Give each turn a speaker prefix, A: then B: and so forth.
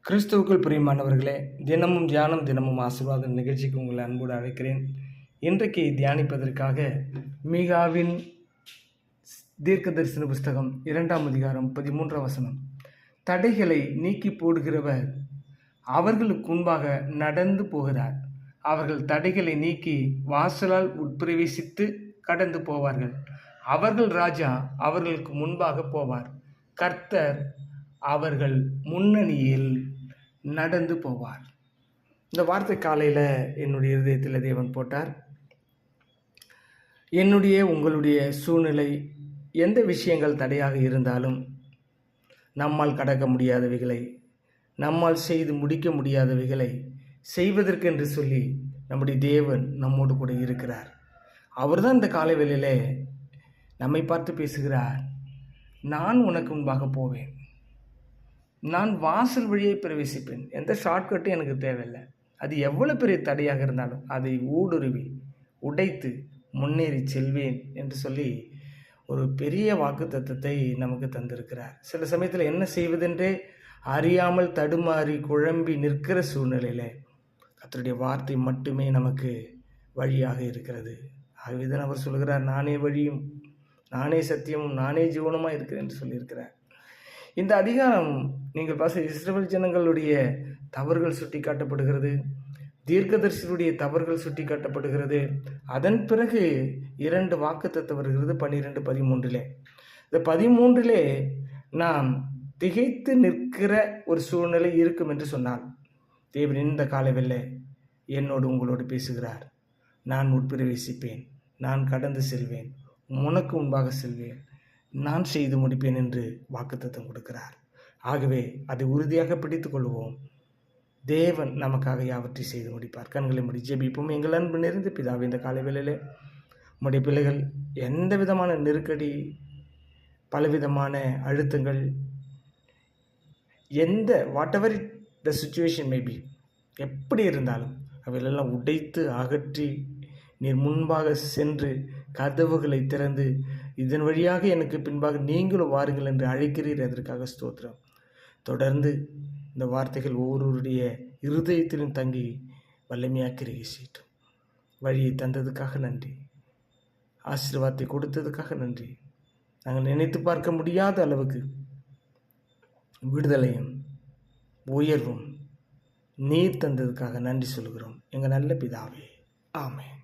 A: கிறிஸ்துவுக்குள் பிரியமானவர்களே, தினமும் தியானம் தினமும் ஆசீர்வாதம் நிகழ்ச்சிக்கு உங்களை அன்போடு அழைக்கிறேன். இன்றைக்கு தியானிப்பதற்காக மீகாவின் தீர்க்க தரிசன புஸ்தகம் 2ஆம் அதிகாரம் 13ஆம் வசனம். தடைகளை நீக்கி போடுகிறவர் அவர்களுக்கு முன்பாக நடந்து போகிறார். அவர்கள் தடைகளை நீக்கி வாசலால் உட்பிரவேசித்து கடந்து போவார்கள். அவர்கள் ராஜா அவர்களுக்கு முன்பாக போவார். கர்த்தர் அவர்கள் முன்னணியில் நடந்து போவார். இந்த வார்த்தை காலையில் என்னுடைய இருதயத்தில் தேவன் போட்டார். என்னுடைய உங்களுடைய சூழ்நிலை எந்த விஷயங்கள் தடையாக இருந்தாலும், நம்மால் கடக்க முடியாதவைகளை, நம்மால் செய்து முடிக்க முடியாதவைகளை செய்வதற்கென்று சொல்லி நம்முடைய தேவன் நம்மோடு கூட இருக்கிறார். அவர்தான் இந்த காலை வேளையிலே நம்மை பார்த்து பேசுகிறார். நான் உனக்கு முன்பாக போவேன், நான் வாசல் வழியை பிரவேசிப்பேன். எந்த ஷார்ட்கட்டும் எனக்கு தேவையில்லை. அது எவ்வளோ பெரிய தடையாக இருந்தாலும் அதை ஊடுருவி உடைத்து முன்னேறி செல்வேன் என்று சொல்லி ஒரு பெரிய வாக்குத்தத்தத்தை நமக்கு தந்திருக்கிறார். சில சமயத்தில் என்ன செய்வதென்றே அறியாமல் தடுமாறி குழம்பி நிற்கிற சூழ்நிலையில் கர்த்தருடைய வார்த்தை மட்டுமே நமக்கு வழியாக இருக்கிறது. ஆகவேதான் அவர் சொல்கிறார், நானே வழியும் நானே சத்தியமும் நானே ஜீவனுமாக இருக்கிறேன் என்று சொல்லியிருக்கிறார். இந்த அதிகாரம் நீங்கள் இஸ்ரவேல் ஜனங்களுடைய தவறுகள் சுட்டி காட்டப்படுகிறது, தீர்க்கதரிசியுடைய தவறுகள் சுட்டி காட்டப்படுகிறது. அதன் பிறகு 2 வாக்குத்தத்தம் வருகிறது 12, 13. இந்த 13 நாம் திகைத்து நிற்கிற ஒரு சூழ்நிலை இருக்கும் என்று சொன்னால், தேவன் இந்த காலவெல்ல என்னோடு உங்களோடு பேசுகிறார். நான் உட்பிரவேசிப்பேன், நான் கடந்து செல்வேன், உனக்கு முன்பாக செல்வேன், நான் செய்து முடிப்பேன் என்று வாக்குத்தத்தம் கொடுக்கிறார். ஆகவே அதை உறுதியாக பிடித்து கொள்வோம். தேவன் நமக்காக யாவற்றை செய்து முடிப்பார். கண்களை மூடி ஜெபிப்போம். எங்கள் அன்பு நிறைந்த பிதாவே, இந்த காலை வேளையிலே உம்முடைய பிள்ளைகள் எந்த விதமான நெருக்கடி, பலவிதமான அழுத்தங்கள், எந்த what ever the situation maybe, எப்படி இருந்தாலும் அவைகளெல்லாம் உடைத்து அகற்றி நீர் முன்பாக சென்று கதவுகளை திறந்து இதன் வழியாக எனக்கு பின்பாக நீங்களும் வாருங்கள் என்று அழைக்கிறீர். அதற்காக ஸ்தோத்திரம். தொடர்ந்து இந்த வார்த்தைகள் ஒவ்வொருவருடைய இருதயத்திலும் தங்கி வல்லமையாக்கிறீங்க செய்யட்டும். வழியை தந்ததுக்காக நன்றி, ஆசீர்வாதத்தை கொடுத்ததுக்காக நன்றி. நாங்கள் நினைத்து பார்க்க முடியாத அளவுக்கு விடுதலையும் உயர்வும் நீர் தந்ததுக்காக நன்றி சொல்கிறோம். எங்கள் நல்ல பிதாவே, ஆமென்.